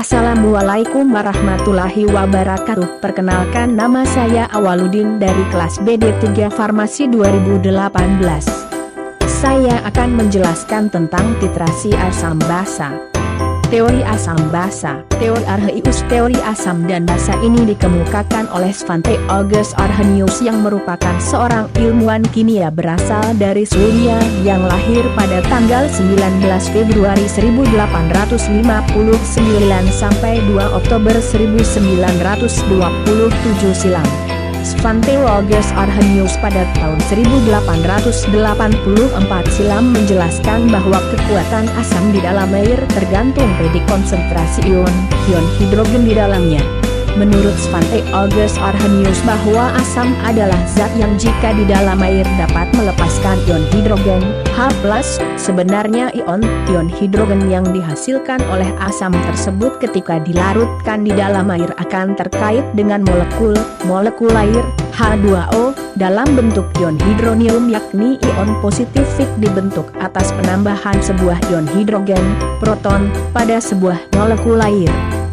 Assalamualaikum warahmatullahi wabarakatuh. Perkenalkan, nama saya Awaludin dari kelas BD3 Farmasi 2018. Saya akan menjelaskan tentang titrasi asam basa. Teori asam basa. Teori Arrhenius. Teori asam dan basa ini dikemukakan oleh Svante August Arrhenius yang merupakan seorang ilmuwan kimia berasal dari Swedia yang lahir pada tanggal 19 Februari 1859 sampai 2 Oktober 1927 silam. Svante August Arrhenius pada tahun 1884 silam menjelaskan bahwa kekuatan asam di dalam air tergantung pada konsentrasi ion hidrogen di dalamnya. Menurut Svante August Arrhenius bahwa asam adalah zat yang jika di dalam air dapat melepaskan ion hidrogen H+, sebenarnya ion hidrogen yang dihasilkan oleh asam tersebut ketika dilarutkan di dalam air akan terkait dengan molekul air H2O dalam bentuk ion hidronium, yakni ion positif dibentuk atas penambahan sebuah ion hidrogen proton pada sebuah molekul air.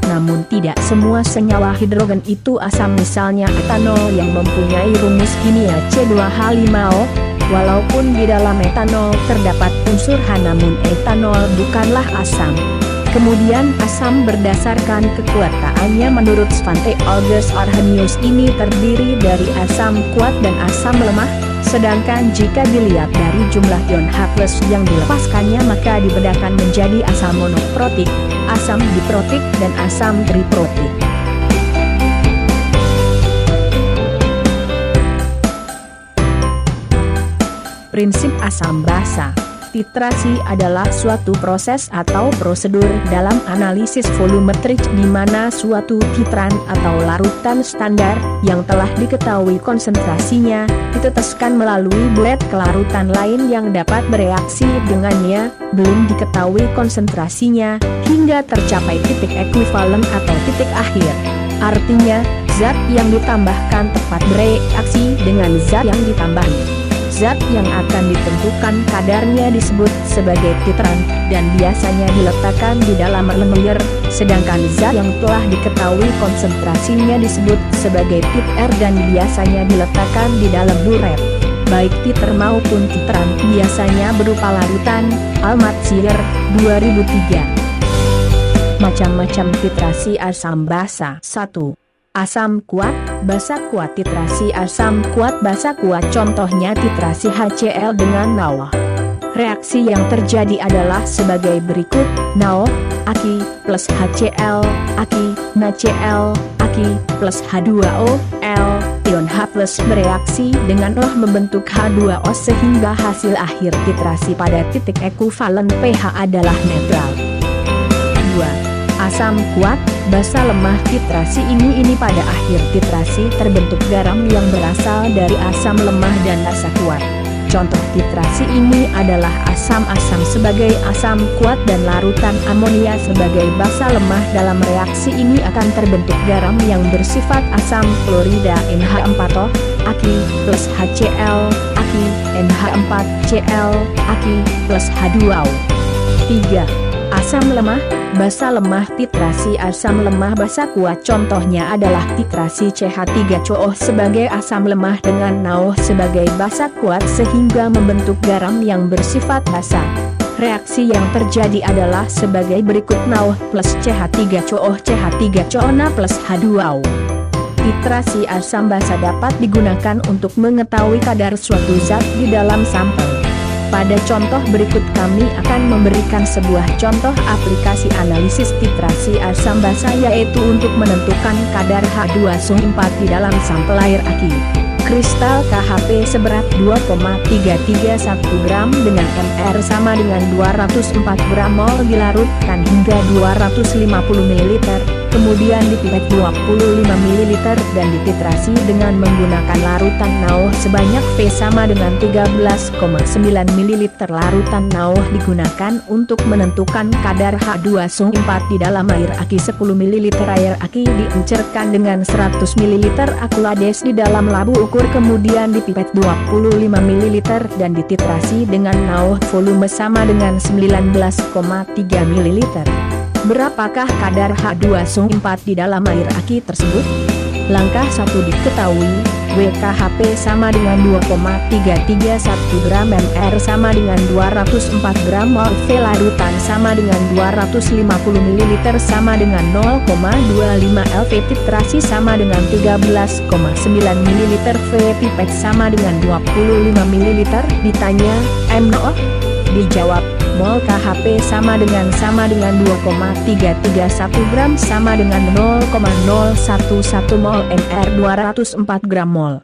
Namun tidak semua senyawa hidrogen itu asam, misalnya etanol yang mempunyai rumus kimia C2H5O. Walaupun di dalam etanol terdapat unsur H, namun etanol bukanlah asam. Kemudian asam berdasarkan kekuatannya menurut Svante August Arrhenius ini terdiri dari asam kuat dan asam lemah. Sedangkan jika dilihat dari jumlah ion H+ yang dilepaskannya maka dibedakan menjadi asam monoprotik, asam diprotik, dan asam triprotik. Prinsip asam basa. Titrasi adalah suatu proses atau prosedur dalam analisis volumetrik di mana suatu titran atau larutan standar yang telah diketahui konsentrasinya diteteskan melalui bled ke larutan lain yang dapat bereaksi dengannya, belum diketahui konsentrasinya, hingga tercapai titik ekuivalen atau titik akhir. Artinya, zat yang ditambahkan tepat bereaksi dengan zat yang ditambahi. Zat yang akan ditentukan kadarnya disebut sebagai titran, dan biasanya diletakkan di dalam layer, sedangkan zat yang telah diketahui konsentrasinya disebut sebagai titer dan biasanya diletakkan di dalam buret. Baik titer maupun titran biasanya berupa larutan. Almatsier, 2003. Macam-macam titrasi asam basa. 1. Asam kuat, basa kuat. Titrasi asam kuat, basa kuat contohnya titrasi HCl dengan NaOH. Reaksi yang terjadi adalah sebagai berikut: NaOH, Aki, plus HCl, Aki, NaCl, Aki, plus H2O, L, ion H+ bereaksi dengan OH membentuk H2O sehingga hasil akhir titrasi pada titik ekuivalen pH adalah netral. 2. Asam kuat, basa lemah. Titrasi ini pada akhir titrasi terbentuk garam yang berasal dari asam lemah dan basa kuat. Contoh titrasi ini adalah asam-asam sebagai asam kuat dan larutan amonia sebagai basa lemah. Dalam reaksi ini akan terbentuk garam yang bersifat asam klorida NH4O, Aki, plus HCl, Aki, NH4Cl, Aki, plus H2O. 3. Asam lemah, basa lemah. Titrasi asam lemah basa kuat contohnya adalah titrasi CH3COO sebagai asam lemah dengan NaOH sebagai basa kuat sehingga membentuk garam yang bersifat basa. Reaksi yang terjadi adalah sebagai berikut: NaOH plus CH3COO, CH3COO Na plus H2O. Titrasi asam basa dapat digunakan untuk mengetahui kadar suatu zat di dalam sampel. Pada contoh berikut kami akan memberikan sebuah contoh aplikasi analisis titrasi asam basa, yaitu untuk menentukan kadar H2SO4 di dalam sampel air Aki. Kristal KHP seberat 2,331 gram dengan MR sama dengan 204 gram mol dilarutkan hingga 250 ml, kemudian dipipet 25 ml dan dititrasi dengan menggunakan larutan NaOH sebanyak V sama dengan 13,9 ml. Larutan NaOH digunakan untuk menentukan kadar H2SO4 di dalam air Aki. 10 ml air Aki diencerkan dengan 100 ml akulades di dalam labu ukur, kemudian dipipet 25 ml dan dititrasi dengan NaOH volume sama dengan 19,3 ml. Berapakah kadar H2SO4 di dalam air aki tersebut? Langkah 1 diketahui, WKHP sama dengan 2,331 gram mR sama dengan 204 gram mol V. Larutan sama dengan 250 ml sama dengan 0,25 LV. Titrasi sama dengan 13,9 ml V. Pipet sama dengan 25 ml. Ditanya, MNO? Dijawab, mol KHP sama dengan 2,331 gram sama dengan 0,011 mol mR 204 gram mol.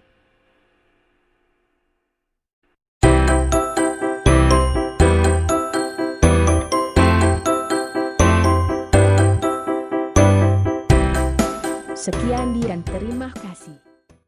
Sekian dan terima kasih.